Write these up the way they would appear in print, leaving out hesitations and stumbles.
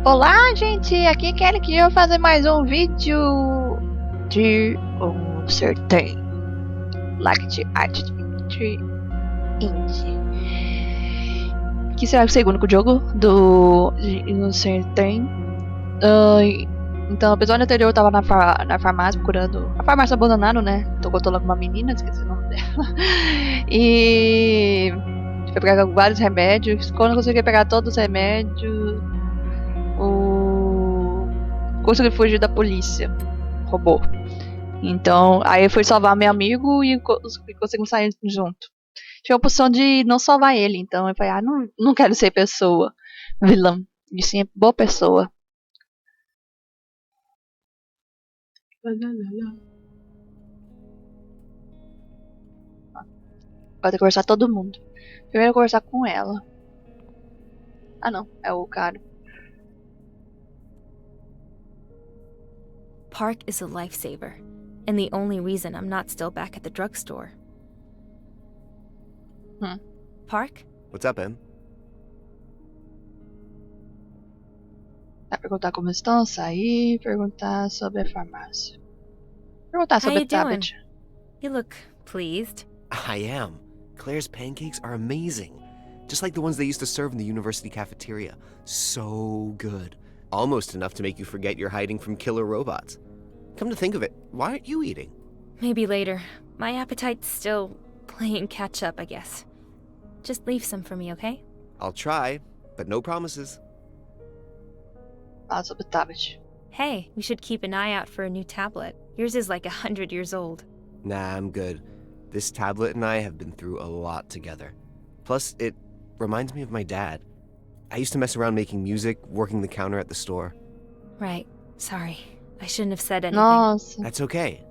Olá, gente! Aqui é Kelly que eu vou fazer mais um vídeo de um certain like de arte de indie. Que será o segundo jogo do um certain. Então, o episódio anterior eu tava na farmácia procurando. A farmácia abandonada, né? Tô contando com uma menina, esqueci o nome dela. E foi pegar vários remédios. Quando eu consegui pegar todos os remédios, consegui fugir da polícia. Roubou. Então, aí eu fui salvar meu amigo e conseguimos sair junto. Tinha a opção de não salvar ele, então eu falei, não quero ser pessoa vilã, e sim boa pessoa. Vai ter que conversar com todo mundo. Primeiro eu vou conversar com ela. Ah não, é o cara. Park is a lifesaver, and the only reason I'm not still back at the drugstore. Park? What's up, Em? Vai perguntar como estão, sair, perguntar sobre a farmácia. Perguntar sobre a tablet. You look pleased. I am. Claire's pancakes are amazing. Just like the ones they used to serve in the university cafeteria. So good. Almost enough to make you forget you're hiding from killer robots. Come to think of it, why aren't you eating? Maybe later. My appetite's still playing catch up, I guess. Just leave some for me, okay? I'll try, but no promises. Fala sobre a tablet. Hey, we should keep an eye out for a new tablet. Yours is like 100 years old. Nah, I'm good. This tablet and I have been through a lot together. Plus, it reminds me of my dad. I used to mess around making music, working the counter at the store. Right. Sorry. I shouldn't have said anything. Nossa. That's okay.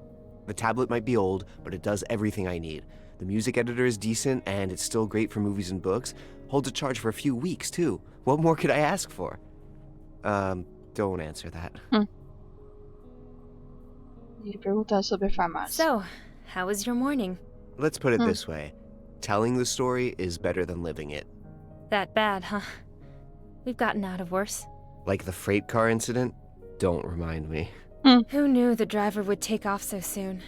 The tablet might be old, but it does everything I need. The music editor is decent, and it's still great for movies and books. Holds a charge for a few weeks, too. What more could I ask for? Don't answer that. E perguntar sobre a farmácia. So, how was your morning? Let's put it this way. Telling the story is better than living it. That bad, huh? We've gotten out of worse. Like the freight car incident? Don't remind me. Who knew the driver would take off so soon?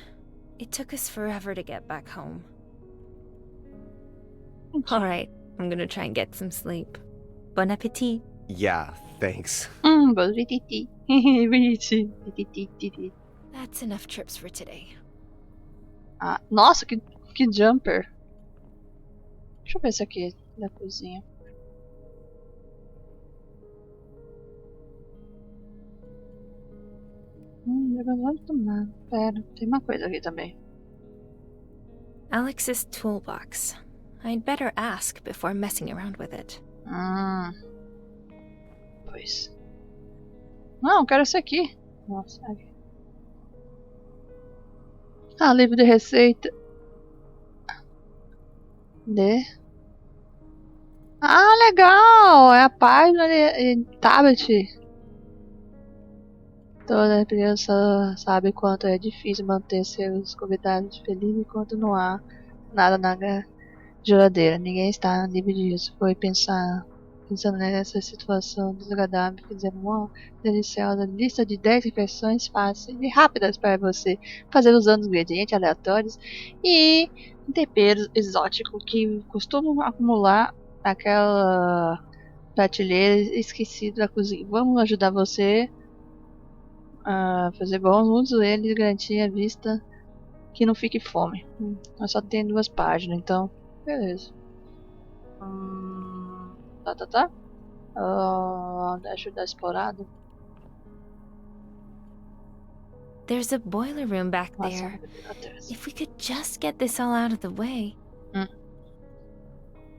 It took us forever to get back home. Alright, I'm gonna try and get some sleep. Bon appétit. Yeah, thanks. Bon appétit. Bonitinho. That's enough trips for today. Ah, nossa, que jumper. Deixa eu ver esse aqui da cozinha. Vamos tomar. Pera, tem uma coisa aqui também. Alex's toolbox. I'd better ask before messing around with it. Pois. Não, eu quero esse aqui. Nossa, aqui. Ah, livro de receita. Ah, legal! É a página de tablet. Toda criança sabe quanto é difícil manter seus convidados felizes enquanto não há nada na geladeira. Ninguém está livre disso. Foi pensando nessa situação desagradável, fizemos uma deliciosa lista de 10 refeições fáceis e rápidas para você fazer usando ingredientes aleatórios e temperos exóticos que costumam acumular naquela prateleira esquecida da cozinha. Vamos ajudar você a fazer bons uso deles e garantir a vista que não fique fome. Nós só tem 2 páginas, então beleza. Tá. Deixa eu dar explorada. There's a boiler room back there. If we could just get this all out of the way.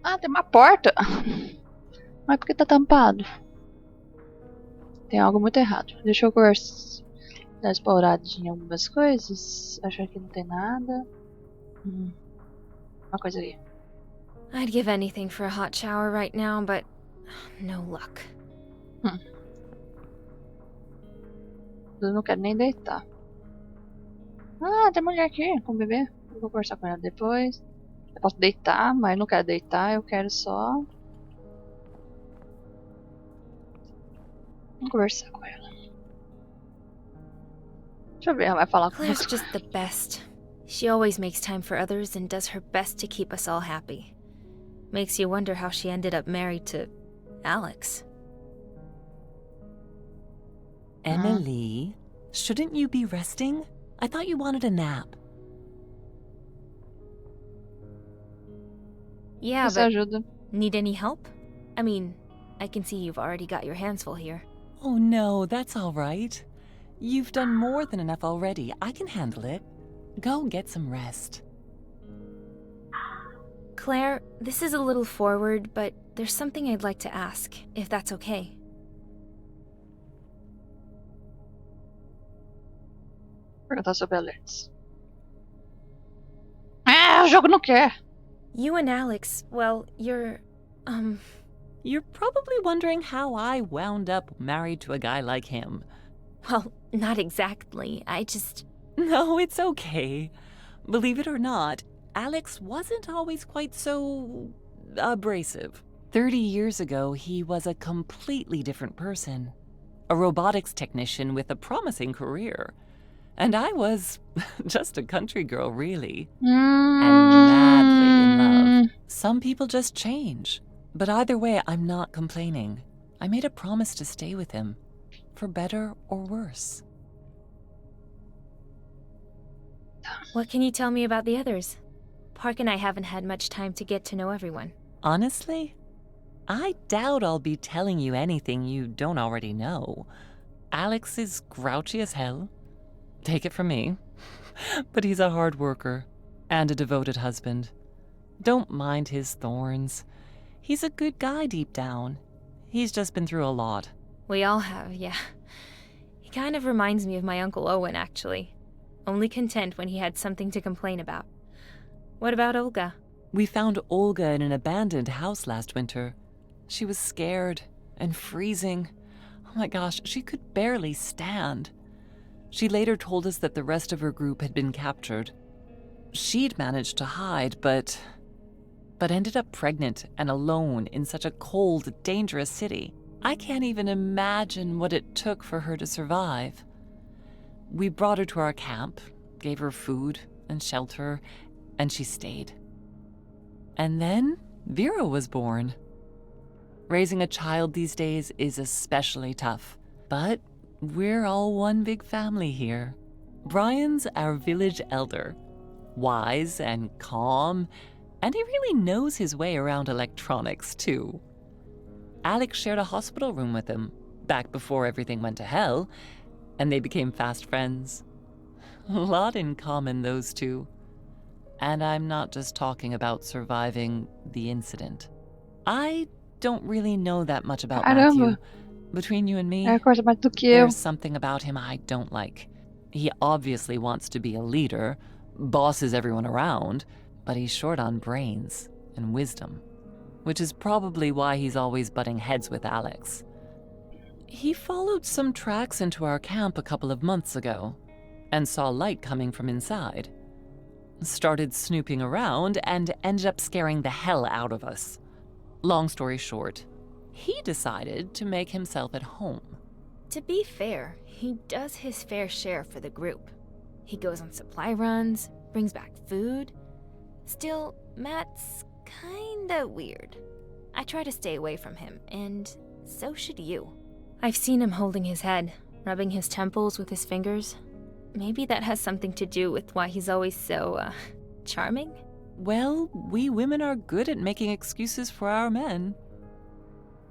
Ah, tem uma porta. Mas por que tá tampado? Tem algo muito errado. Deixa eu dar exploradinha em algumas coisas. Acho que não tem nada. Uma coisa aí. I'd give anything for a hot shower right now, but no luck. Eu não quero nem deitar. Ah, tem mulher aqui com o bebê. Eu vou conversar com ela depois. Eu posso deitar, mas não quero deitar. Eu quero só Vamos conversar com ela. Deixa eu ver, ela vai falar Claire's comigo. just the best. She always makes time for others and does her best to keep us all happy. Makes you wonder how she ended up married to Alex. Emily, shouldn't you be resting? I thought you wanted a nap. Yeah, Isso but ajuda. need any help? I mean, I can see you've already got your hands full here. Oh no, that's all right. You've done more than enough already. I can handle it. Go get some rest. Claire, this is a little forward, but there's something I'd like to ask, if that's okay. Perguntar sobre alertas. Ah, o jogo não quer. You and Alex, well, you're, You're probably wondering how I wound up married to a guy like him. well, not exactly. No, it's okay. Believe it or not, Alex wasn't always quite so abrasive. 30 years ago, he was a completely different person. A robotics technician with a promising career. And I was just a country girl, really. And madly in love. Some people just change. But either way, I'm not complaining. I made a promise to stay with him. For better or worse. What can you tell me about the others? Park and I haven't had much time to get to know everyone. Honestly, I doubt I'll be telling you anything you don't already know. Alex is grouchy as hell. Take it from me. But he's a hard worker and a devoted husband. Don't mind his thorns. He's a good guy deep down. He's just been through a lot. We all have, yeah. He kind of reminds me of my Uncle Owen, actually. Only content when he had something to complain about. What about Olga? We found Olga in an abandoned house last winter. She was scared and freezing. Oh my gosh, she could barely stand. She later told us that the rest of her group had been captured. She'd managed to hide, but ended up pregnant and alone in such a cold, dangerous city. I can't even imagine what it took for her to survive. We brought her to our camp, gave her food and shelter, and she stayed. And then Vera was born. Raising a child these days is especially tough, but we're all one big family here. Brian's our village elder, wise and calm, and he really knows his way around electronics too. Alex shared a hospital room with him, back before everything went to hell, and they became fast friends. A lot in common, those two. And I'm not just talking about surviving the incident. I don't really know that much about Matthew. Caramba. Between you and me, Conhece mais do que eu. there's something about him I don't like. He obviously wants to be a leader, bosses everyone around, but he's short on brains and wisdom, which is probably why he's always butting heads with Alex. He followed some tracks into our camp a couple of months ago and saw light coming from inside. Started snooping around and ended up scaring the hell out of us. Long story short, he decided to make himself at home. To be fair, he does his fair share for the group. He goes on supply runs, brings back food. Still, Matt's kinda weird. I try to stay away from him, and so should you. I've seen him holding his head, rubbing his temples with his fingers. Maybe that has something to do with why he's always so, charming? Well, we women are good at making excuses for our men.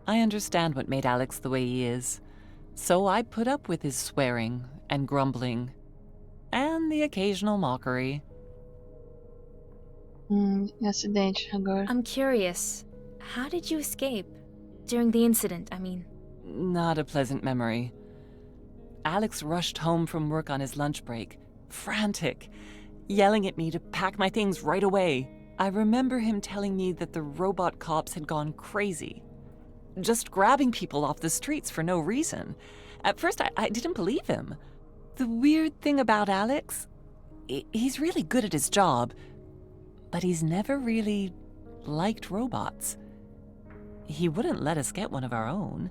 I understand what made Alex the way he is, so I put up with his swearing and grumbling, and the occasional mockery. Acidente agora. I'm curious, how did you escape? During the incident, I mean. Not a pleasant memory. Alex rushed home from work on his lunch break, frantic, yelling at me to pack my things right away. I remember him telling me that the robot cops had gone crazy, just grabbing people off the streets for no reason. At first, I didn't believe him. The weird thing about Alex, he's really good at his job, but he's never really liked robots. He wouldn't let us get one of our own.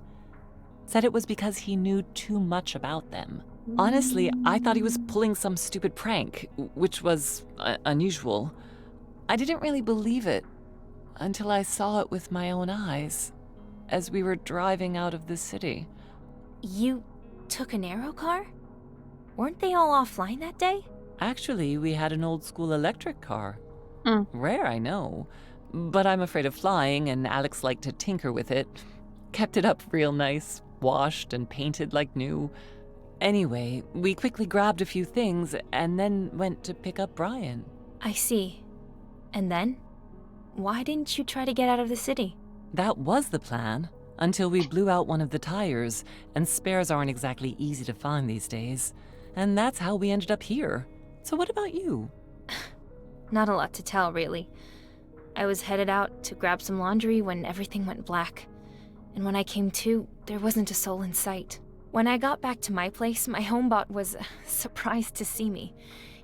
Said it was because he knew too much about them. Honestly, I thought he was pulling some stupid prank, which was unusual. I didn't really believe it until I saw it with my own eyes as we were driving out of the city. You took an aero car? Weren't they all offline that day? Actually, we had an old school electric car. Mm. Rare, I know, but I'm afraid of flying, and Alex liked to tinker with it. Kept it up real nice, washed and painted like new. Anyway, we quickly grabbed a few things and then went to pick up Brian. I see. And then? Why didn't you try to get out of the city? That was the plan, until we blew out one of the tires, and spares aren't exactly easy to find these days. And that's how we ended up here. So what about you? Not a lot to tell, really. I was headed out to grab some laundry when everything went black. And when I came to, there wasn't a soul in sight. When I got back to my place, my homebot was surprised to see me.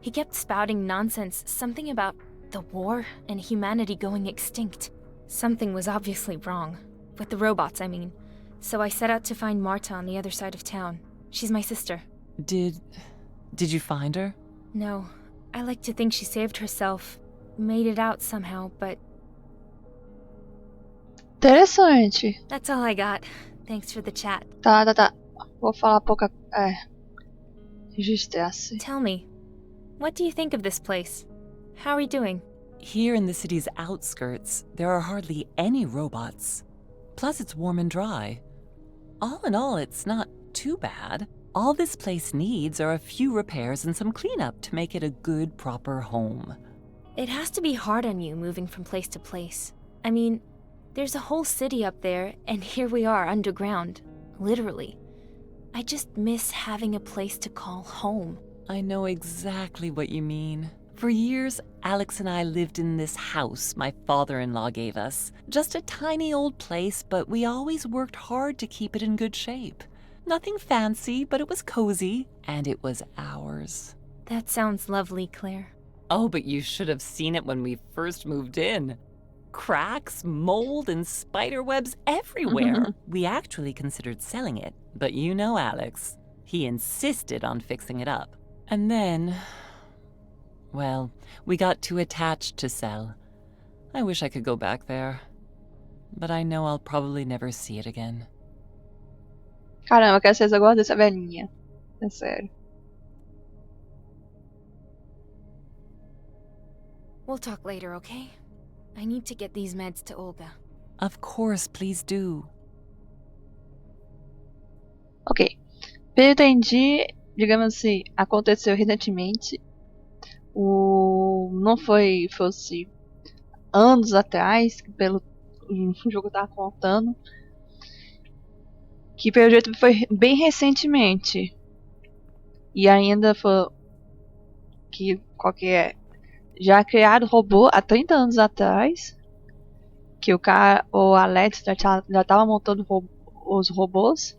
He kept spouting nonsense, something about the war and humanity going extinct. Something was obviously wrong. With the robots, I mean. So I set out to find Marta on the other side of town. She's my sister. Did you find her? No, I like to think she saved herself, made it out somehow, but Interessante. that's all I got. Thanks for the chat. Tá. Vou falar pouca. Registrasse. Tell me, what do you think of this place? How are you doing? Here in the city's outskirts, there are hardly any robots. Plus, it's warm and dry. All in all, it's not too bad. All this place needs are a few repairs and some cleanup to make it a good, proper home. It has to be hard on you moving from place to place. I mean, there's a whole city up there, and here we are underground. Literally. I just miss having a place to call home. I know exactly what you mean. For years, Alex and I lived in this house my father-in-law gave us. Just a tiny old place, but we always worked hard to keep it in good shape. Nothing fancy, but it was cozy, and it was ours. That sounds lovely, Claire. Oh, but you should have seen it when we first moved in. Cracks, mold, and spider webs everywhere. We actually considered selling it, but you know Alex. He insisted on fixing it up. And then, well, we got too attached to sell. I wish I could go back there, but I know I'll probably never see it again. Caramba, que vocês gostam dessa velhinha. É sério. We'll talk later, okay? I need to get these meds to Olga. Of course, please do. Ok. Pelo que eu entendi, digamos assim, aconteceu recentemente. Não fosse anos atrás, pelo o jogo tava contando. Que pelo jeito foi bem recentemente. E ainda foi que qualquer já criaram robô há 30 anos atrás. Que o Alex já tava montando os robôs.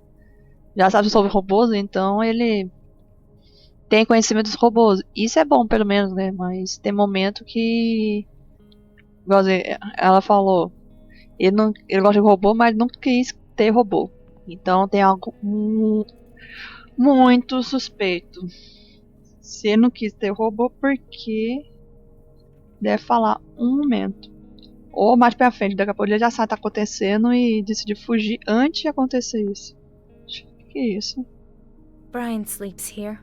Já sabe sobre robôs, então ele tem conhecimento dos robôs. Isso é bom, pelo menos, né? Mas tem momento que, igual ela falou, ele gosta de robô, mas não quis ter robô. Então tem algo muito suspeito. Se ele não quis ter robô, porque deve falar um momento. Ou mais pra frente, daqui a pouco ele já sabe o que tá acontecendo e decidiu fugir antes de acontecer isso. Que isso? Brian sleeps here.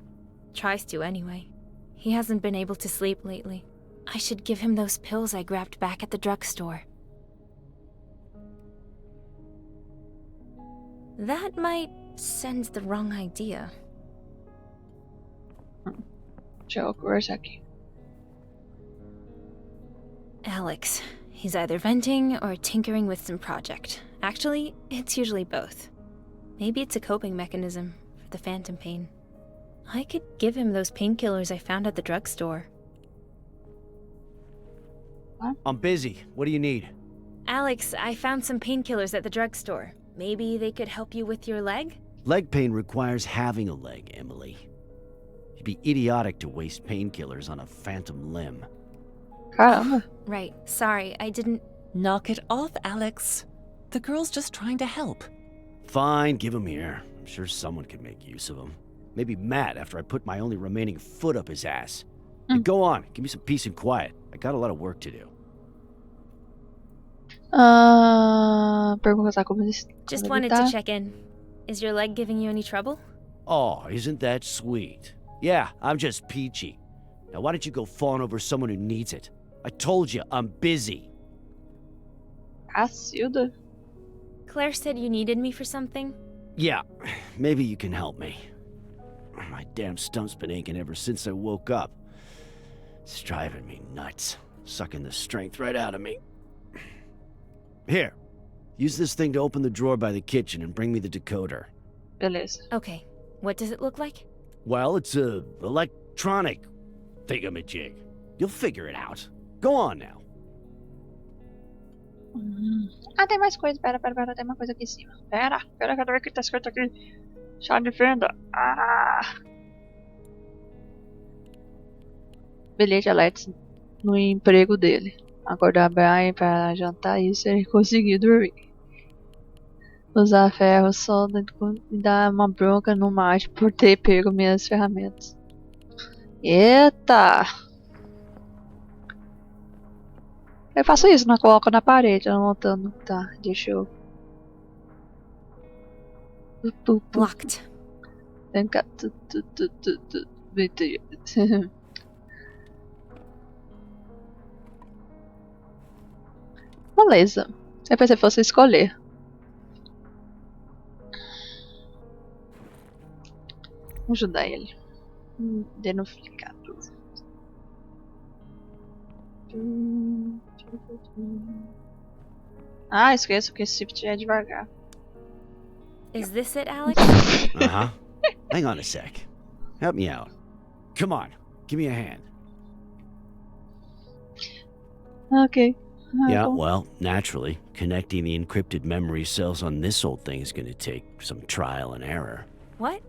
Tries to anyway. He hasn't been able to sleep lately. I should give him those pills I grabbed back at the drugstore. That might send the wrong idea. Deixa eu conversar aqui. Alex. He's either venting or tinkering with some project. Actually, it's usually both. Maybe it's a coping mechanism for the phantom pain. I could give him those painkillers I found at the drugstore. I'm busy. What do you need? Alex, I found some painkillers at the drugstore. Maybe they could help you with your leg? Leg pain requires having a leg, Emily. You'd be idiotic to waste painkillers on a phantom limb. Caramba. Right. Sorry, I didn't... Knock it off, Alex. The girl's just trying to help. Fine, give him here. I'm sure someone can make use of him. Maybe Matt after I put my only remaining foot up his ass. Hey, go on, give me some peace and quiet. I got a lot of work to do. Perguntar como ele Just como ele wanted tá. to check in. Is your leg giving you any trouble? Oh, isn't that sweet? Yeah, I'm just peachy. Now why don't you go fawn over someone who needs it? I told you, I'm busy. Cacilda. Claire said you needed me for something. Yeah, maybe you can help me. My damn stump's been aching ever since I woke up. It's driving me nuts, sucking the strength right out of me. Here, use this thing to open the drawer by the kitchen and bring me the decoder. Beleza. Okay, what does it look like? Well, it's a electronic thingamajig. You'll figure it out. Go on now. Ah, tem mais coisa. Pera, tem uma coisa aqui em cima. Pera, cadê ver o que tá escrito aqui? Chá de venda. Bilhete alerta no emprego dele. Acordar Brian para jantar e ser conseguir dormir. Usar ferro, solda e dar uma bronca no Marte por ter pego minhas ferramentas. Eita! Eu faço isso, não coloco na parede, anotando. Tá, deixa eu. Locked. Vem cá. Beleza. Eu pensei que fosse escolher. Vamos ajudar ele. Identificado. Ah, esqueço que esse shift é devagar. Is this it, Alex? Uh-huh. Hang on a sec. Help me out. Come on, give me a hand. Ok. Yeah, well, naturally, connecting the encrypted memory cells on this old thing is gonna take some trial and error. What?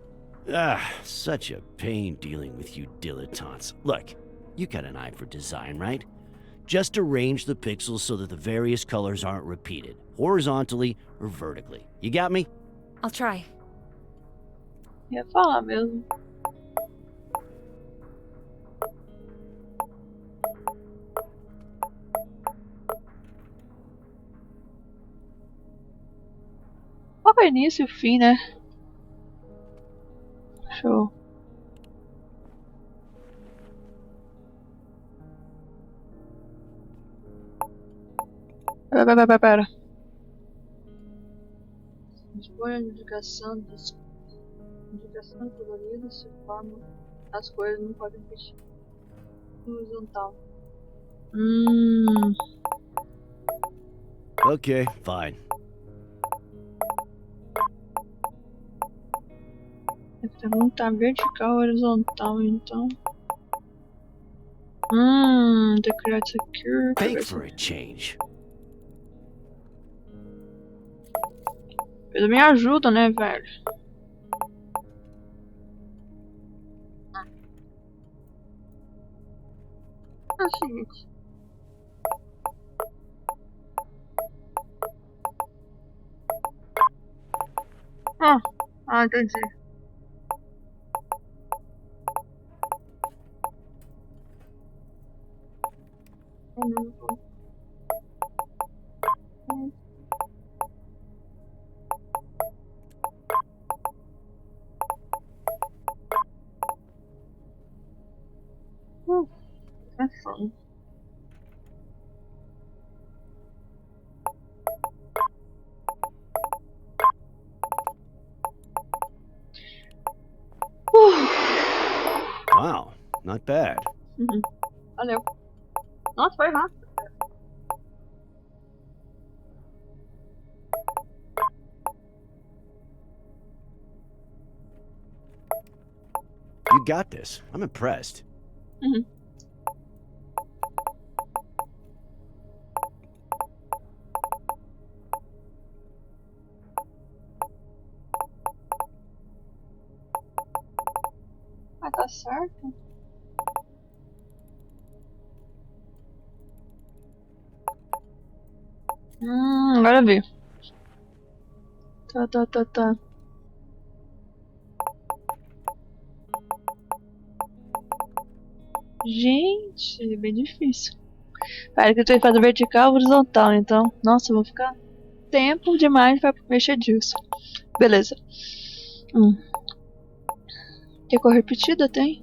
Such a pain dealing with you dilettantes. Look, you got an eye for design, right? Just arrange the pixels so that the various colors aren't repeated, horizontally or vertically. You got me? I'll try. Ia falar mesmo. Qual é o início e o fim, né? Show. Pera. Dispõe a indicação colorida se forma as coisas não podem mexer. Horizontal. Okay, fine. A pergunta vertical horizontal, então. Decorar secure. Bake for a change. Ele me ajuda, né, velho? É o seguinte. Entendi. É foda. Wow, not bad. Valeu. Nossa, foi rápido. You got this. I'm impressed. Ah, tá certo. Agora eu vi. Tá. Gente, é bem difícil. Para que eu tô fazendo vertical ou horizontal, então. Nossa, eu vou ficar tempo demais pra mexer disso. Beleza. Que cor repetida tem?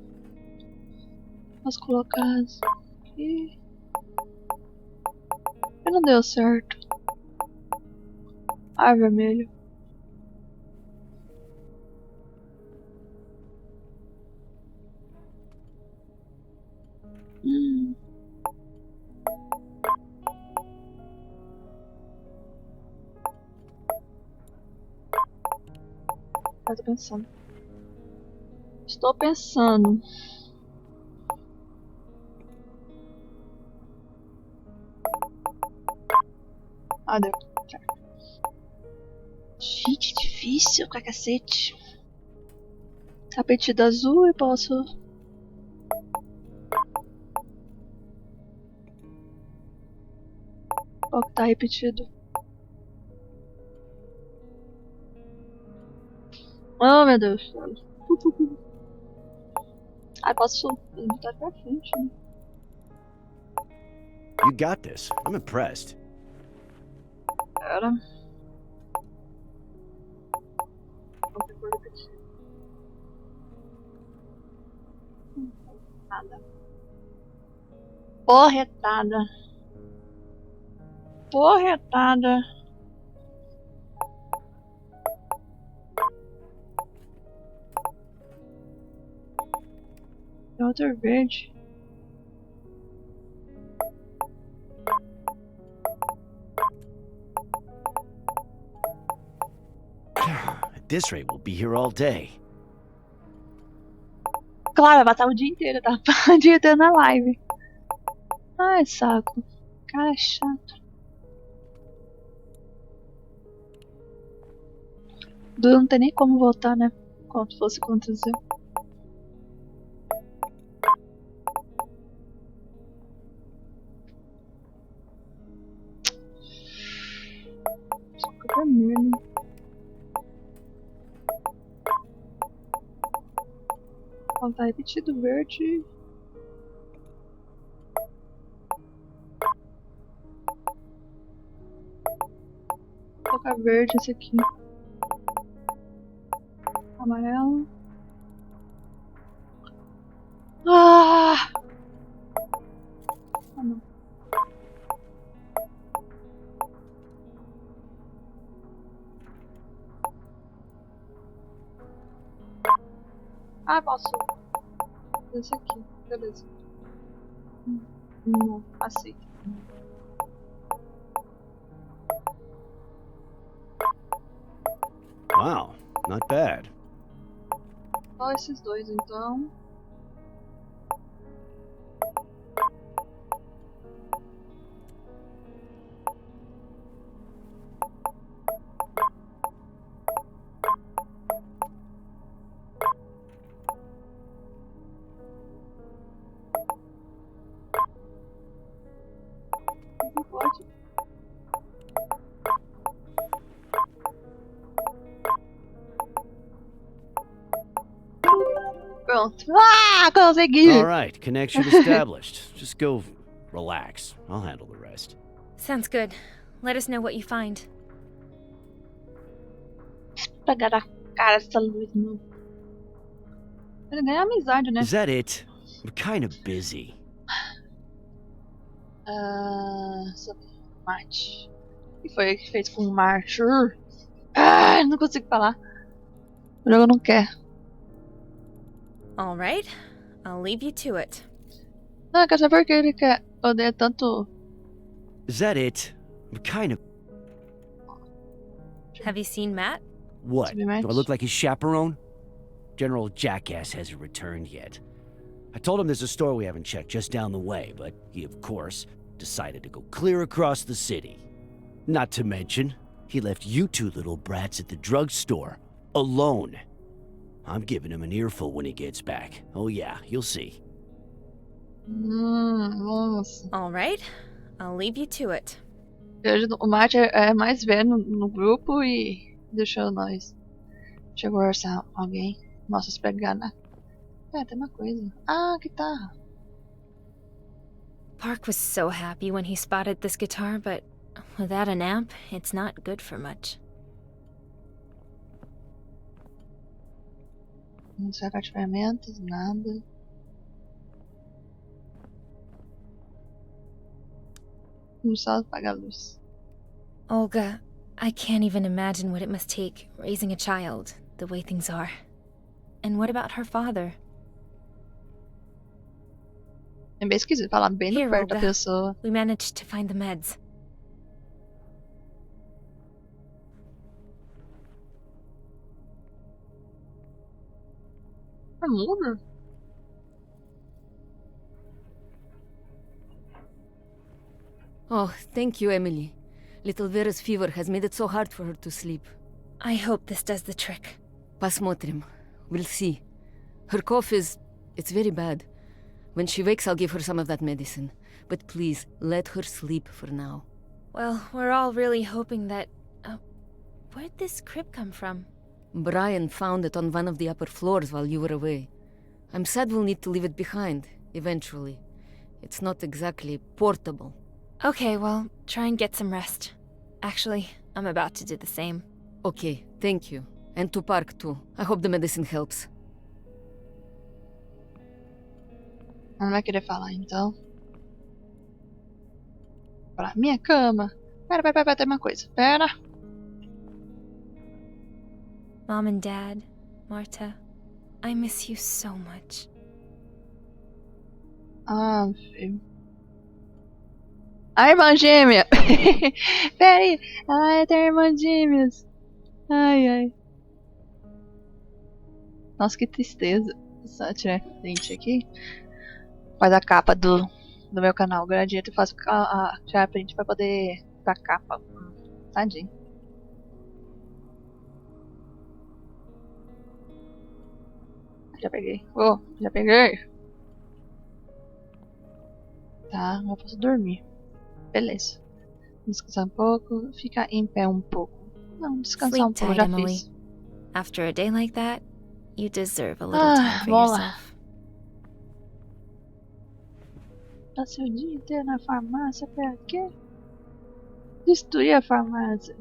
Posso colocar aqui. E não deu certo. Ah, vermelho. Eu tô pensando. Estou pensando. Ah, deu. Gente, difícil pra cacete. Tapete azul e posso... Qual que tá repetido? Oh, meu Deus. Ah, posso botar pra frente, né? You got this. I'm impressed. Pera. Qualquer cor repetida. Nada. Porretada. É outra verde. At this rate, we'll be here all day. Claro, vai estar o dia inteiro, tá? O dia inteiro na live. Ai, saco. Cara chato. Não tem nem como voltar, né? Quando fosse acontecer. Só que vermelho. Ó, tá repetido verde. Vou colocar verde esse aqui. Amarelo. Ah! Ah, não. Ah, posso. Esse aqui. Beleza. Não, aceito. Wow, not bad. Só esses dois, então. Não pode. Pronto. Ah, consegui! All right, connection established. Just go relax. I'll handle the rest. Sounds good. Let us know what you find. Pegar a cara essa luz, não. Ele ganha amizade, né? Is that it? I'm kind of busy. Sobre Marte. E foi feito com Marte. Ah, não consigo falar. O jogo não quer. All right, I'll leave you to it. Não, eu quero saber por que ele quer odeia tanto. Is that it? I'm kind of... Have you seen Matt? What? Do I Submerge. look like his chaperone? General Jackass hasn't returned yet. I told him there's a store we haven't checked just down the way, but he, of course, decided to go clear across the city. Not to mention, he left you two little brats at the drugstore, alone. I'm giving him an earful when he gets back. Oh yeah, you'll see. Nossa. All right, I'll leave you to it. O Marte é mais velho no grupo e Deixou nós. Deixa eu conversar com alguém. Nossa, se pegar na... tem uma coisa. Ah, guitarra. Park was so happy when he spotted this guitar, but without an amp, it's not good for much. Não sacar de ferramentas, nada. Vamos só apagar a luz. Olga, I can't even imagine what it must take raising a child the way things are. And what about her father? É bem esquisito falar bem no Here, perto da Olga. pessoa. We managed to find the meds. É mudo? Oh, thank you, Emily. Little Vera's fever has made it so hard for her to sleep. I hope this does the trick. Pasmotrim. We'll see. Her cough it's very bad. When she wakes, I'll give her some of that medicine. But please, let her sleep for now. Well, we're all really hoping that... where'd this crib come from? Brian found it on one of the upper floors while you were away. I'm sad we'll need to leave it behind, eventually. It's not exactly portable. Okay, well, try and get some rest. Actually, I'm about to do the same. Okay, thank you. And to Park, too. I hope the medicine helps. Não vai querer falar, então. Pra minha cama. Pera, tem uma coisa. Pera. Mom and Dad, Marta, I miss you so much. Ah, filho. A irmã gêmea! Pera aí! Ai, tem irmãs gêmeas! Ai. Nossa, que tristeza. Só tirar print aqui. Faz a capa do meu canal. Gradiente, eu faço tirar print pra poder pra capa. Tadinho. Já peguei. Já peguei. Tá, eu posso dormir. Beleza. Descansar um pouco. Ficar em pé um pouco. Não, descansar um Sleep pouco, tight, já Emily. fiz. After a day like that, you deserve a little time for vamos lá. yourself. Passei o dia inteiro na farmácia pra quê? Destruir a farmácia.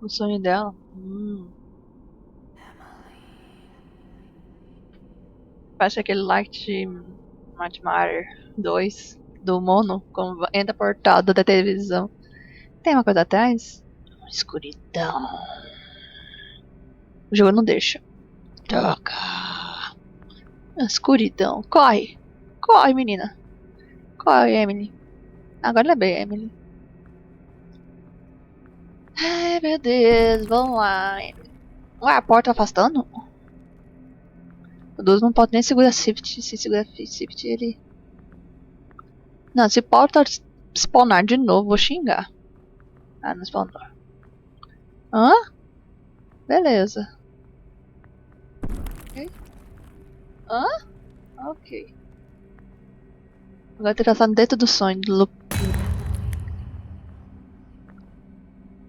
O sonho dela. Parece aquele Light Matter 2 do Mono, quando entra portado da televisão. Tem uma coisa atrás? Escuridão. O jogo não deixa. Droga. Escuridão. Corre. Corre, menina. Corre, Emily. Agora é bem, Emily. Ai, meu Deus. Vamos lá. Ué, a porta afastando? O Deus não pode nem segurar shift. Se segurar shift, ele... Não, se porta spawnar de novo, vou xingar. Ah, não spawnou. Hã? Beleza. Ok. Hã? Ok. Agora tem que passar dentro do sonho do loop.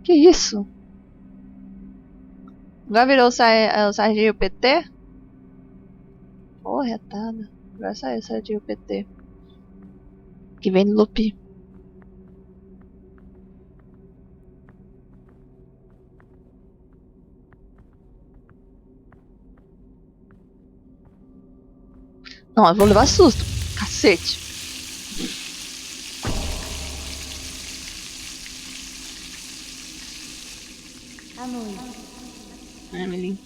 Que isso? Agora virou o Sargento PT? Porra, retada. Agora saiu o Sargento PT. Que vem no loop. Não, eu vou levar susto. Cacete. Emily.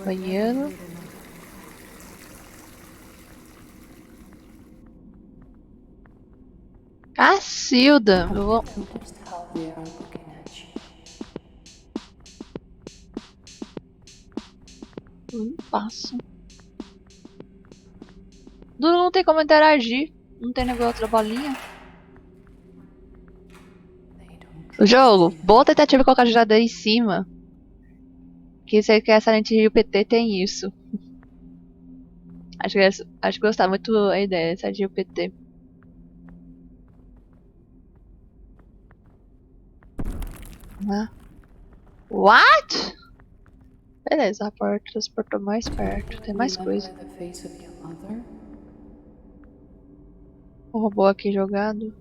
Banheiro. Cacilda. Eu vou... Eu não passo. Não tem como interagir. Não tem negócio da bolinha. O jogo, boa tentativa de colocar a geladeira em cima. Que você quer Silent Hill PT tem isso. Acho que gostava muito a ideia, essa de PT. Ah. What? Beleza, a porta transportou mais perto. Tem mais coisa. O robô aqui jogado.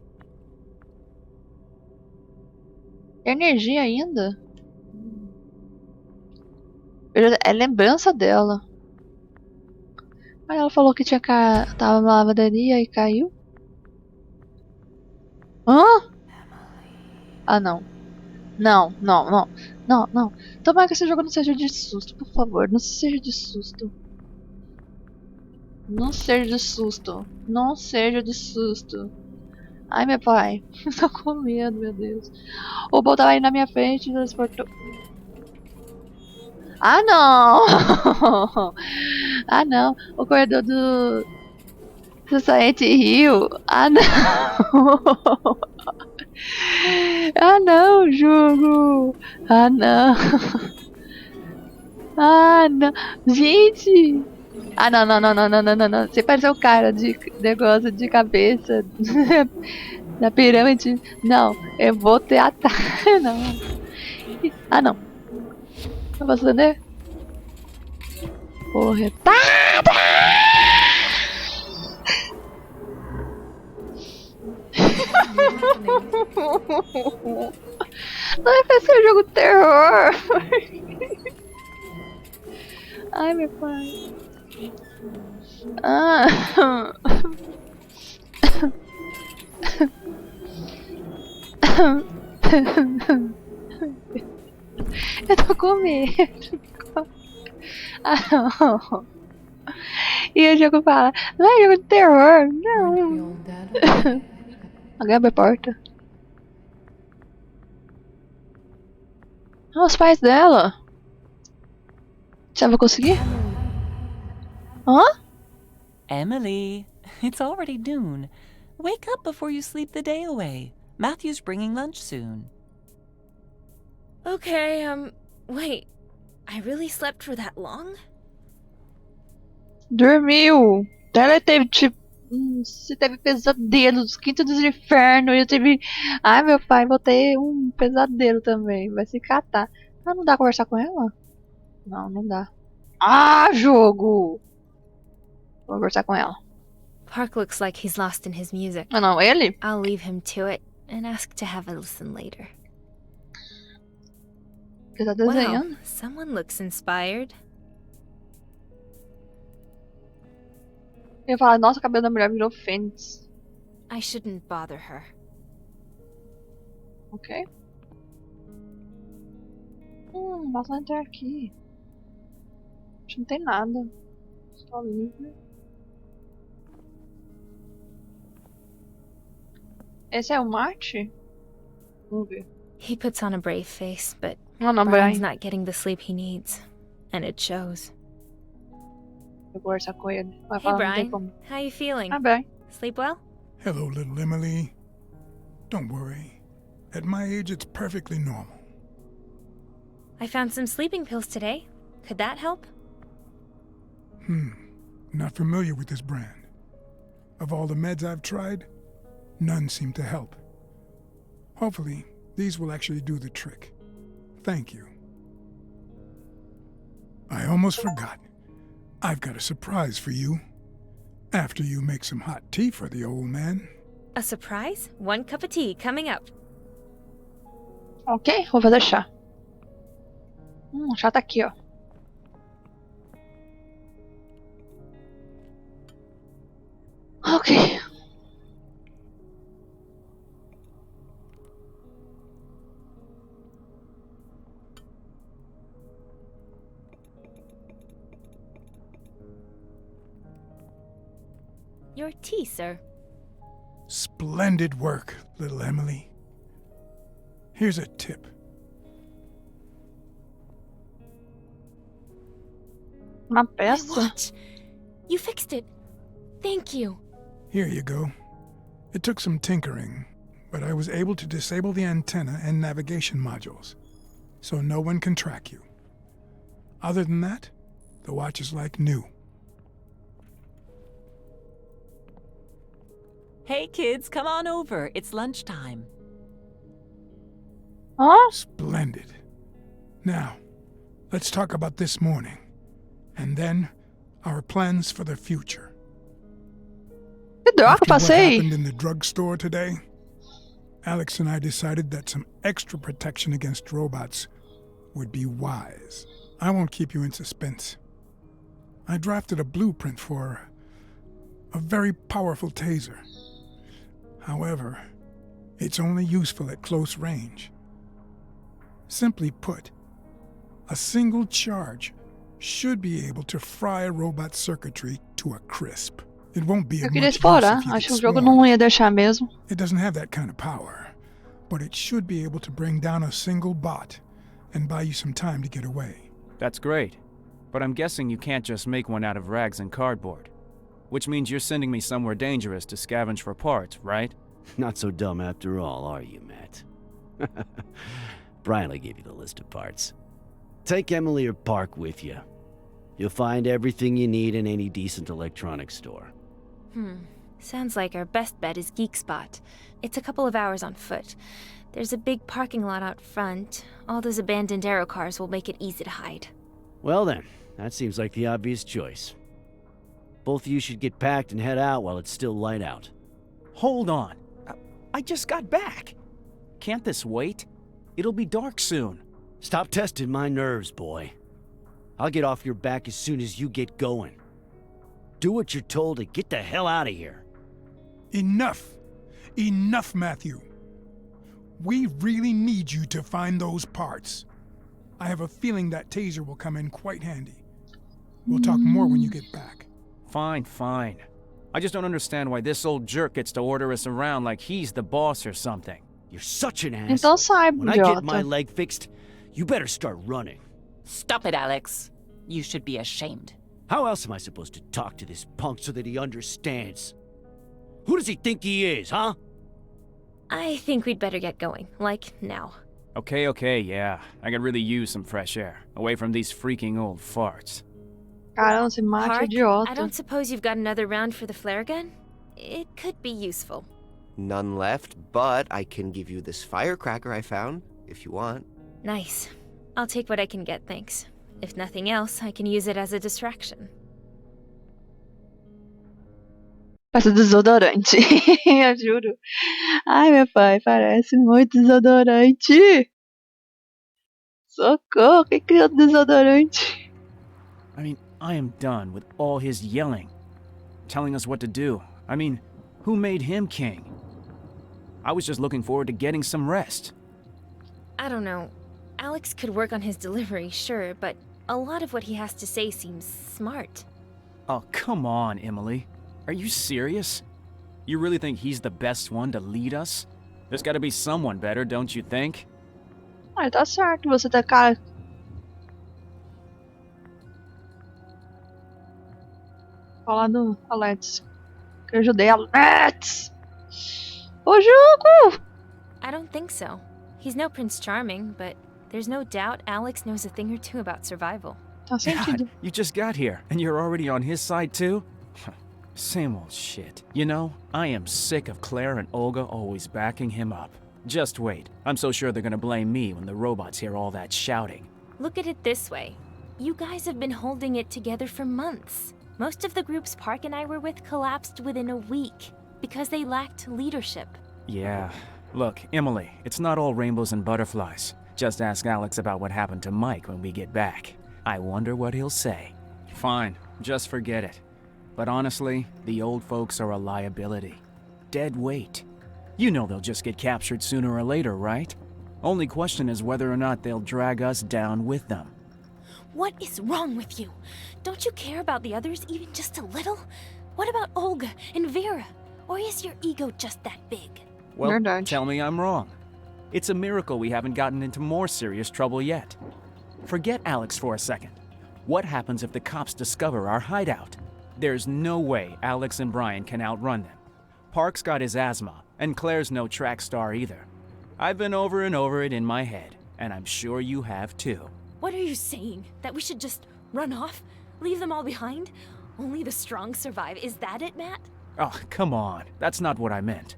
Energia ainda? É lembrança dela. Mas ela falou que tava na lavanderia e caiu. Hã? Ah, não. Não. Tomara que esse jogo não seja de susto, por favor. Não seja de susto. Não seja de susto. Não seja de susto. Ai, meu pai. Tô com medo, meu Deus. O robô tava aí na minha frente e transportou. Ah, não! Ah, não. O corredor do Society Hill. Ah, não! Ah, não, jogo! Ah, não! Ah, não! Gente! Ah, não. Você parece um cara de negócio de cabeça da pirâmide. Não, eu vou ter ataque. Não. Ah, não. Não posso entender? Corretada! Não vai ser um jogo de terror. Ai, meu pai. Ah. Eu tô com medo. Ah, não. E o jogo fala, não é jogo de terror, não. Alguém abre a porta. Ah, os pais dela. Já vou conseguir? Hã? Emily, it's already noon. Wake up before you sleep the day away. Matthew's bringing lunch soon. Okay, wait. I really slept for that long? Dormiu. Ela teve tipo. Você teve pesadelos, quinto dos infernos. Eu tive. Ai, meu pai, vou ter um pesadelo também. Vai se catar. Ah, não dá pra conversar com ela? Não, não dá. Ah, jogo! Vou conversar com ela. Park looks like he's lost in his music. Ah, não, ele? I'll leave him to it and ask to have a listen later. Ele tá Wow, desenhando? someone looks inspired. Eu ia falar, nossa, o cabelo da mulher virou fênix. I shouldn't bother her. Ok. Basta entrar aqui. Acho que não tem nada. Só livre. Esse é o Marte? Vamos ver. He puts on a brave face, but Não, Brian's Brian. not getting the sleep he needs. And it shows. Eu vou conversar com ele. Vai Hey falar, não tem Brian, como. how you feeling? Ah, Brian. Sleep well? Hello, little Emily. Don't worry. At my age, it's perfectly normal. I found some sleeping pills today. Could that help? Not familiar with this brand. Of all the meds I've tried, none seem to help. Hopefully, these will actually do the trick. Thank you. I almost forgot. I've got a surprise for you. After you make some hot tea for the old man. A surprise? 1 cup of tea coming up. Ok, vou fazer chá. Chá tá aqui, ó. Ok. Your tea, sir. Splendid work, little Emily. Here's a tip. Uma My peça? watch. You fixed it. Thank you. Here you go. It took some tinkering, but I was able to disable the antenna and navigation modules, so no one can track you. Other than that, the watch is like new. Hey kids, come on over. It's lunchtime. Ó, Splendid. Now, let's talk about this morning. And then, our plans for the future. que droga, After what passei. happened in the drugstore today, Alex and I decided that some extra protection against robots would be wise. I won't keep you in suspense. I drafted a blueprint for a very powerful taser. However, it's only useful at close range. Simply put, a single charge should be able to fry a robot's circuitry to a crisp. It won't be Eu of queria much use explorar. if you Acho que get o jogo swarmed. não ia deixar mesmo. It doesn't have that kind of power, but it should be able to bring down a single bot and buy you some time to get away. That's great. But I'm guessing you can't just make one out of rags and cardboard. Which means you're sending me somewhere dangerous to scavenge for parts, right? Not so dumb after all, are you, Matt? Brian will give you the list of parts. Take Emily or Park with you. You'll find everything you need in any decent electronics store. Sounds like our best bet is Geek Spot. It's a couple of hours on foot. There's a big parking lot out front. All those abandoned aero cars will make it easy to hide. Well then, that seems like the obvious choice. Both of you should get packed and head out while it's still light out. Hold on. I just got back. Can't this wait? It'll be dark soon. Stop testing my nerves, boy. I'll get off your back as soon as you get going. Do what you're told and get the hell out of here. Enough! Enough, Matthew! We really need you to find those parts. I have a feeling that taser will come in quite handy. We'll talk more when you get back. Fine, fine. I just don't understand why this old jerk gets to order us around like he's the boss or something. You're such an ass. Então sai, When I get my idiota. leg fixed, you better start running. Stop it, Alex. You should be ashamed. How else am I supposed to talk to this punk so that he understands? Who does he think he is, huh? I think we'd better get going, like now. Okay, yeah. I could really use some fresh air, away from these freaking old farts. Caramba, se mate, Park, idiota. I don't suppose you've got another round for the flare gun? It could be useful. None left, but I can give you this firecracker I found, if you want. Nice. I'll take what I can get, thanks. If nothing else, I can use it as a distraction. Parece desodorante. Eu juro. Ai, meu pai, parece muito desodorante. Socorro, quem criou desodorante? I mean, I am done with all his yelling. Telling us what to do. I mean, who made him king? I was just looking forward to getting some rest. I don't know. Alex could work on his delivery, sure, but a lot of what he has to say seems smart. Oh, come on, Emily. Are you serious? You really think he's the best one to lead us? There's gotta be someone better, don't you think? Ah, tá certo, você tá cara. Falar do Alex. Que eu ajudei a Alex! Ô, Jogo! I don't think so. He's no Prince Charming, but there's no doubt Alex knows a thing or two about survival. Tá sentido. God, you just got here, and you're already on his side too? Same old shit. You know, I am sick of Claire and Olga always backing him up. Just wait. I'm so sure they're gonna blame me when the robots hear all that shouting. Look at it this way. You guys have been holding it together for months. Most of the groups Park and I were with collapsed within a week because they lacked leadership. Yeah. Look, Emily, it's not all rainbows and butterflies. Just ask Alex about what happened to Mike when we get back. I wonder what he'll say. Fine, just forget it. But honestly, the old folks are a liability. Dead weight. You know they'll just get captured sooner or later, right? Only question is whether or not they'll drag us down with them. What is wrong with you? Don't you care about the others even just a little? What about Olga and Vera? Or is your ego just that big? Well, Verdade. tell me I'm wrong. It's a miracle we haven't gotten into more serious trouble yet. Forget Alex for a second. What happens if the cops discover our hideout? There's no way Alex and Brian can outrun them. Park's got his asthma, and Claire's no track star either. I've been over and over it in my head, and I'm sure you have too. What are you saying? That we should just run off? Leave them all behind? Only the strong survive. Is that it, Matt? Oh, come on. That's not what I meant.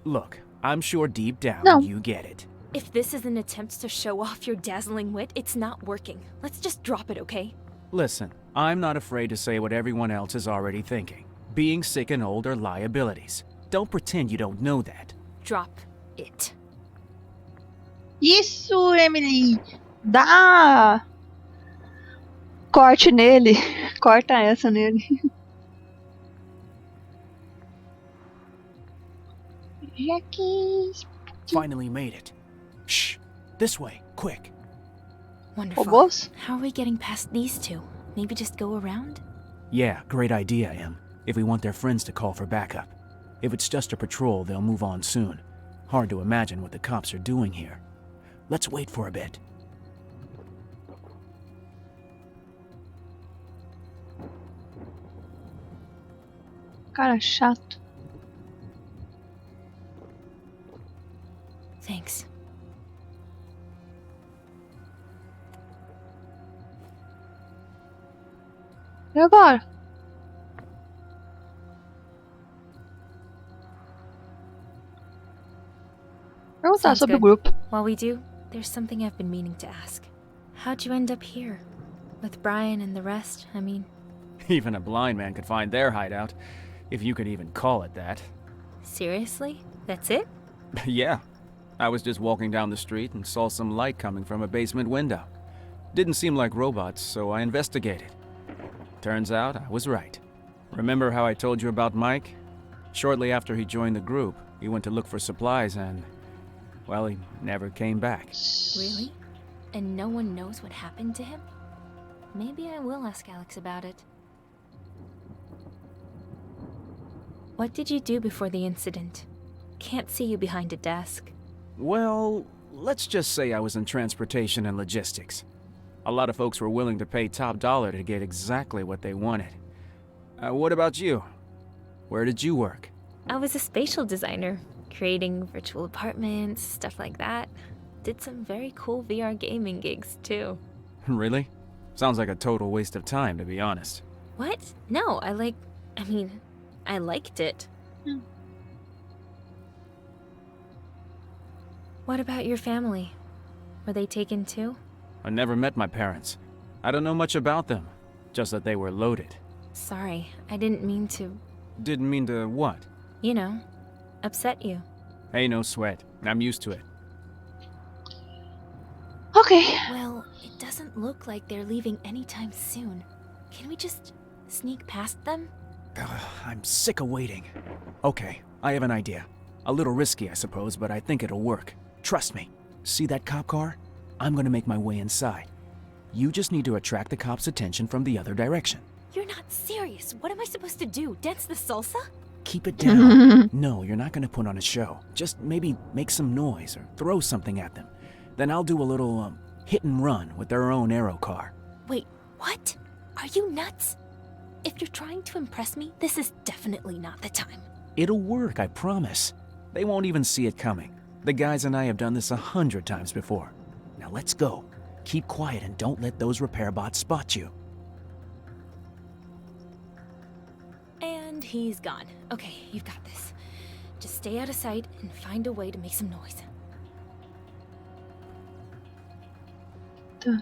Look, I'm sure deep down No. you get it. If this is an attempt to show off your dazzling wit, it's not working. Let's just drop it, okay? Listen, I'm not afraid to say what everyone else is already thinking. Being sick and old are liabilities. Don't pretend you don't know that. Drop it. Isso, Emily! Dá! Corte nele. Corta essa nele. Já quis. Finally made it. Shh! This way, quick. Wonderful. Robôs? How are we getting past these two? Maybe just go around? Yeah, great idea, Em. If we want their friends to call for backup. If it's just a patrol, they'll move on soon. Hard to imagine what the cops are doing here. Let's wait for a bit. Cara chato. Thanks. E agora? Perguntar Sounds sobre o good. grupo. While we do, there's something I've been meaning to ask. How'd you end up here? With Brian and the rest, I mean. Even a blind man could find their hideout, if you could even call it that. Seriously? That's it? Yeah. I was just walking down the street and saw some light coming from a basement window. Didn't seem like robots, so I investigated. Turns out I was right. Remember how I told you about Mike? Shortly after he joined the group, he went to look for supplies and, well, he never came back. Really? And no one knows what happened to him? Maybe I will ask Alex about it. What did you do before the incident? Can't see you behind a desk. Well, let's just say I was in transportation and logistics. A lot of folks were willing to pay top dollar to get exactly what they wanted. What about you? Where did you work? I was a spatial designer, creating virtual apartments, stuff like that. Did some very cool VR gaming gigs, too. Really? Sounds like a total waste of time, to be honest. What? No, I liked it. What about your family? Were they taken too? I never met my parents. I don't know much about them, just that they were loaded. Sorry, I didn't mean to, Didn't mean to what? you know, upset you. Hey, no sweat. I'm used to it. Ok. Well, it doesn't look like they're leaving anytime soon. Can we just sneak past them? I'm sick of waiting. Okay, I have an idea. A little risky, I suppose, but I think it'll work. Trust me. See that cop car? I'm gonna make my way inside. You just need to attract the cops' attention from the other direction. You're not serious. What am I supposed to do? Dance the salsa? Keep it down. No, you're not gonna put on a show. Just maybe make some noise or throw something at them. Then I'll do a little, hit and run with their own aero car. Wait, what? Are you nuts? If you're trying to impress me, this is definitely not the time. It'll work, I promise. They won't even see it coming. The guys and I have done this 100 times before. Now let's go. Keep quiet and don't let those repair bots spot you. And he's gone. Okay, you've got this. Just stay out of sight and find a way to make some noise. Tá.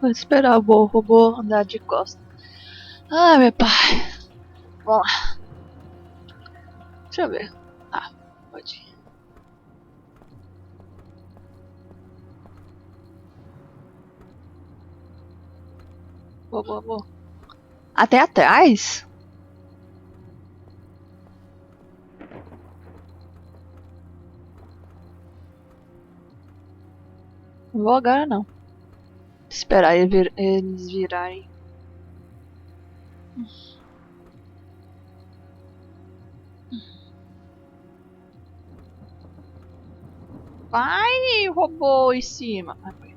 Vou esperar o robô andar de costas. Ah, meu pai. Vamos lá. Deixa eu ver. Ah, pode ir. Vou. Até atrás? Não vou agora não. Esperar eles virarem. Vai, robô em cima. Ah, foi.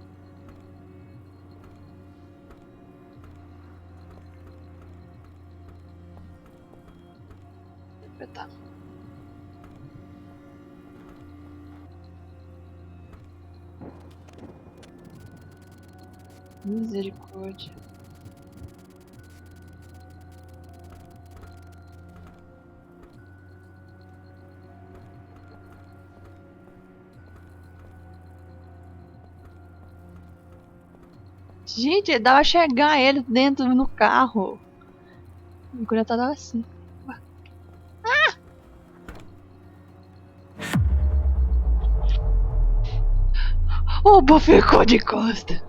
Tá. Misericórdia. Gente, ele dava chegar ele dentro no carro. O Coreia tava assim. Ah! O Bo ficou de costa.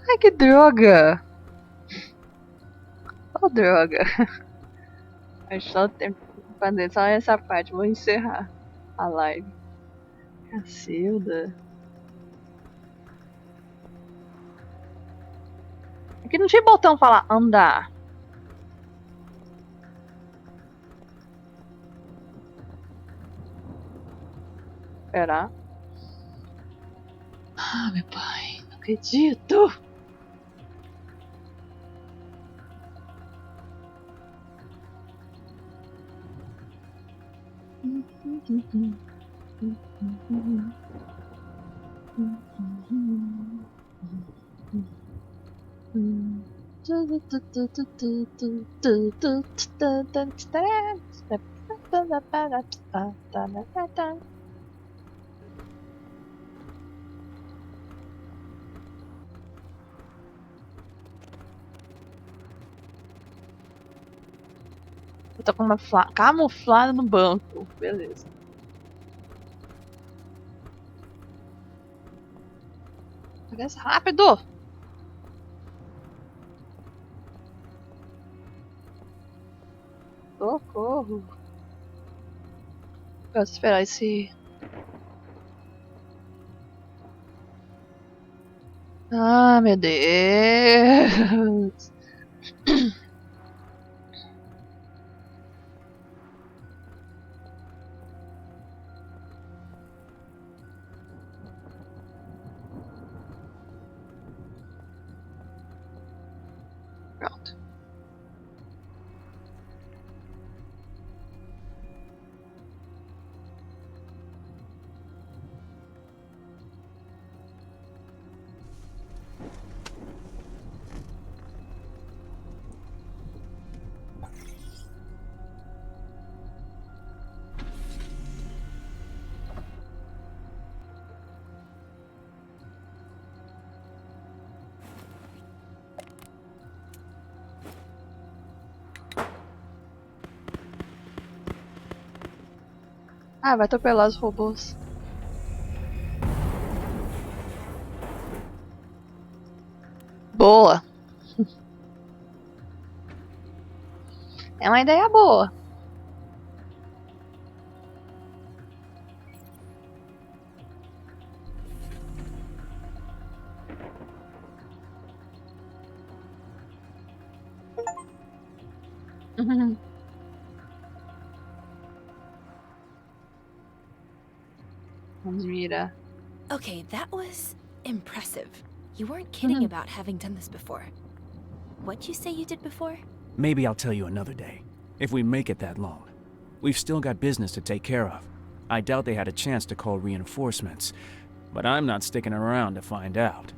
Ai, que droga. Oh, droga. Acho só tempo pra fazer só essa parte. Vou encerrar a live. Cacilda. Aqui não tinha botão falar andar. Esperar. Ah, meu pai. Não acredito. Eu tô com uma camuflada no banco. Beleza. Beleza, rápido! Socorro! Posso esperar esse... Ah, meu Deus! Pronto. Ah, vai atropelar os robôs. Boa! É uma ideia boa. Admira. Okay, that was impressive. You weren't kidding about having done this before. What'd you say you did before? Maybe I'll tell you another day, if we make it that long. We've still got business to take care of. I doubt they had a chance to call reinforcements, but I'm not sticking around to find out.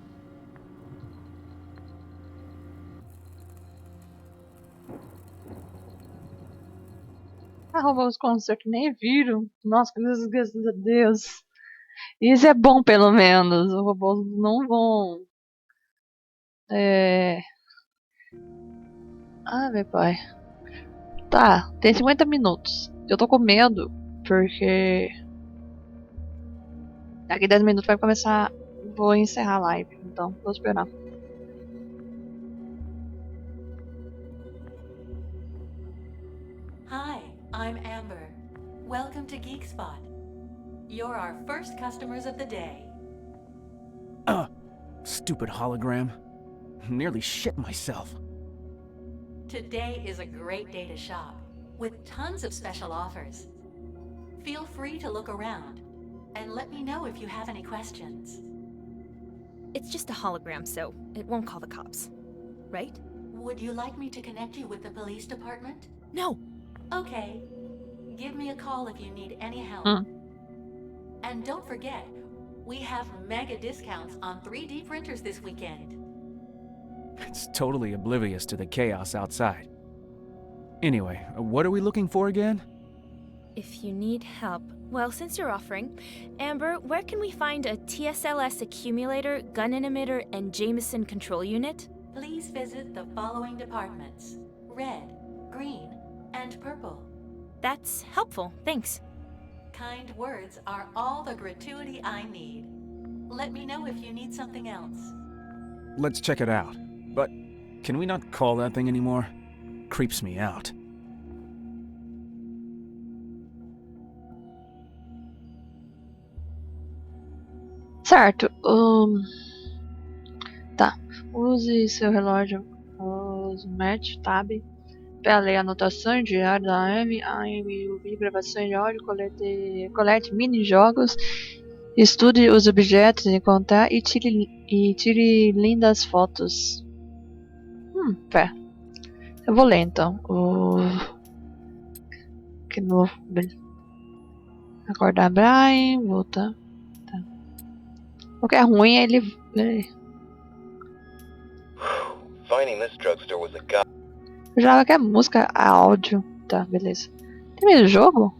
Arrumou os concertos que nem viram. Nossa, graças a Deus. Isso é bom, pelo menos. Os robôs não vão. Ah, meu pai. Tá, tem 50 minutos. Eu tô com medo, porque. Daqui 10 minutos vai começar. Vou encerrar a live, então vou esperar. Hi, I'm Amber. Welcome to Geek Spot. You're our first customers of the day. Stupid hologram. Nearly shit myself. Today is a great day to shop, with tons of special offers. Feel free to look around, and let me know if you have any questions. It's just a hologram, so it won't call the cops. Right? Would you like me to connect you with the police department? No! Okay. Give me a call if you need any help. And don't forget, we have mega discounts on 3D printers this weekend. It's totally oblivious to the chaos outside. Anyway, what are we looking for again? If you need help, Well, since you're offering, Amber, where can we find a TSLS accumulator, gun emitter, and Jameson control unit? Please visit the following departments: red, green, and purple. That's helpful, thanks. Kind words are all the gratuity I need. Let me know if you need something else. Let's check it out. But can we not call that thing anymore? Creeps me out. Certo. Tá. Use seu relógio. Use Match, Tab. Para ler anotações, diário da AM, ouvir gravações de áudio, colete mini-jogos, estude os objetos, encontrar e tire lindas fotos. Pera. Eu vou ler então. Que novo. Acordar Brian, voltar. Tá. O que é ruim é ele. Finding this drugstore was a god. Eu jurava que é música, a áudio. Tá, beleza. Tem mesmo jogo?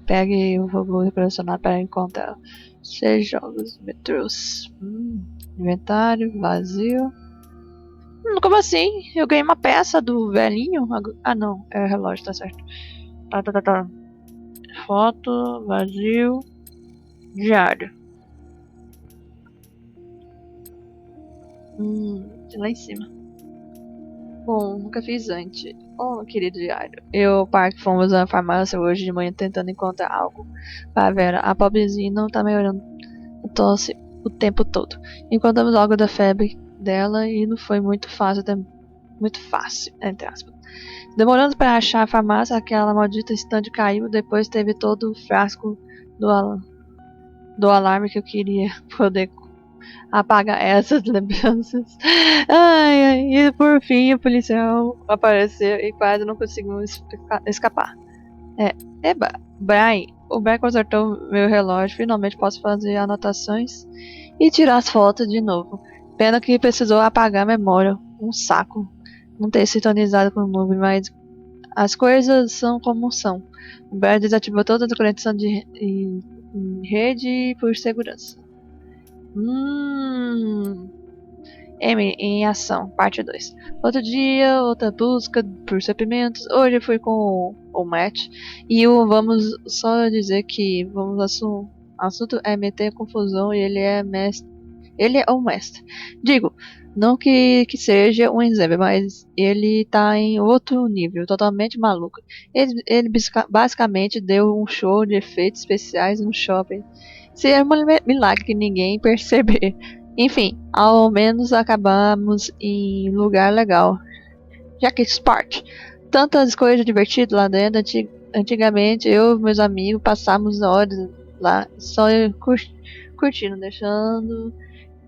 Pegue o robô repressionado para encontrar 6 jogos metrôs. Inventário, vazio. Como assim? Eu ganhei uma peça do velhinho? Ah não, é o relógio, tá certo. Tá. Foto, vazio, diário. Lá em cima. Bom, nunca fiz antes. Oh, querido diário. Eu e o Parque fomos à farmácia hoje de manhã tentando encontrar algo para Vera. A pobrezinha não tá melhorando a tosse o tempo todo. Encontramos algo da febre dela e não foi muito fácil, entre aspas. Demorando para achar a farmácia, aquela maldita estande caiu. Depois teve todo o frasco do alarme que eu queria poder apagar essas lembranças. E por fim o policial apareceu e quase não conseguimos escapar. Brian, o Brian consertou meu relógio. Finalmente posso fazer anotações e tirar as fotos de novo. Pena que precisou apagar a memória. Um saco não ter sintonizado com o nuvem, mas as coisas são como são. O Brian desativou toda a conexão de rede por segurança. M em ação, parte 2. Outro dia, outra busca por suprimentos. Hoje fui com o Matt e vamos só dizer que o assunto é meter confusão e ele é o mestre. Digo, não que seja um exemplo, mas ele tá em outro nível, totalmente maluco. Ele basicamente deu um show de efeitos especiais no shopping. Seria um milagre que ninguém perceber. Enfim, ao menos acabamos em lugar legal. Já que Parte, tantas coisas divertidas lá dentro. Antigamente eu e meus amigos passávamos horas lá só curtindo, deixando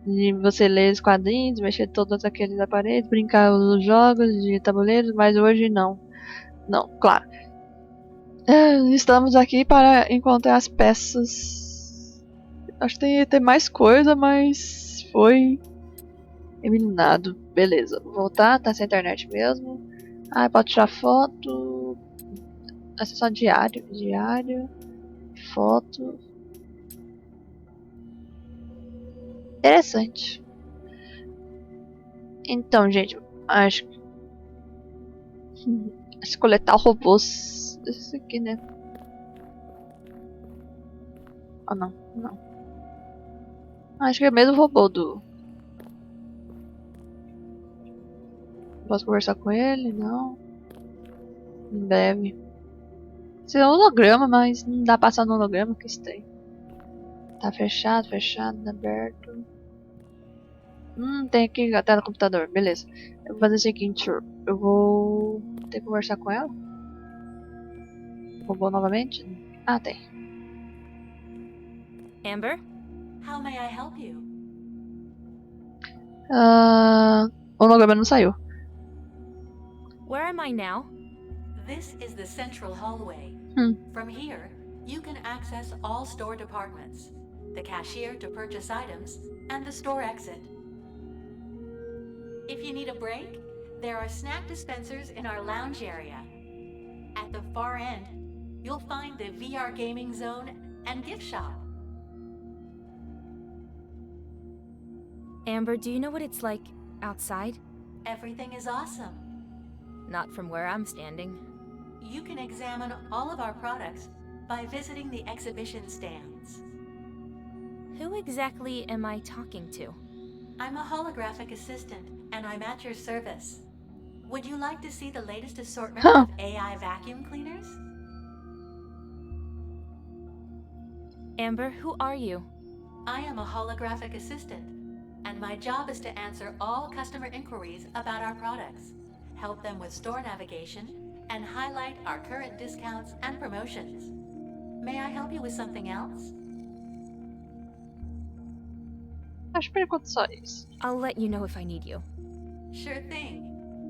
de você ler os quadrinhos, mexer todos aqueles aparelhos, brincar os jogos de tabuleiros, mas hoje não. Não, claro. Estamos aqui para encontrar as peças. Acho que tem mais coisa, mas foi eliminado. Beleza, vou voltar, tá sem internet mesmo. Pode tirar foto. Acessar diário, foto. Interessante. Então, gente, acho que se coletar robôs. Esse aqui, né? Não. Acho que é mesmo o robô do. Posso conversar com ele? Não. Não deve. Esse é um holograma, mas não dá pra passar no holograma, que estranho. Tá fechado, aberto. Tem aqui a tela do computador, beleza. Eu vou fazer o seguinte, eu vou ter que conversar com ela. Robô novamente? Tem. Amber? How may I help you? O holograma não saiu. Where am I now? This is the central hallway. From here, you can access all store departments, the cashier to purchase items, and the store exit. If you need a break, there are snack dispensers in our lounge area. At the far end, you'll find the VR gaming zone and gift shop. Amber, do you know what it's like outside? Everything is awesome. Not from where I'm standing. You can examine all of our products by visiting the exhibition stands. Who exactly am I talking to? I'm a holographic assistant, and I'm at your service. Would you like to see the latest assortment of AI vacuum cleaners? Amber, who are you? I am a holographic assistant, and my job is to answer all customer inquiries about our products, help them with store navigation, and highlight our current discounts and promotions. May I help you with something else? Acho que por enquanto só isso. I'll let you know if I need you. Sure thing.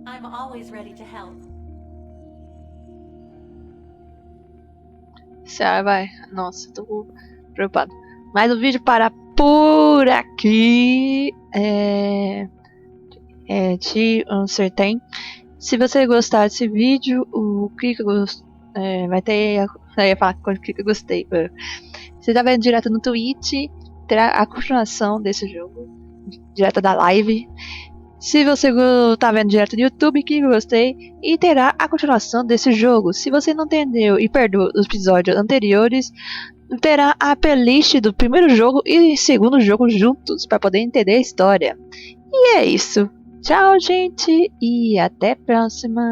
I'm always ready to help. Senhora, vai. Nossa, tô preocupado. Mas o vídeo para por aqui. Uncertain. Se você gostar desse vídeo, o clique vai ter. Eu ia falar que clique gostei. Você tá vendo direto no Twitch, terá a continuação desse jogo, direto da live. Se você tá vendo direto no YouTube, clique gostei e terá a continuação desse jogo. Se você não entendeu e perdeu os episódios anteriores, terá a playlist do primeiro jogo e segundo jogo juntos para poder entender a história. E é isso. Tchau, gente, e até a próxima.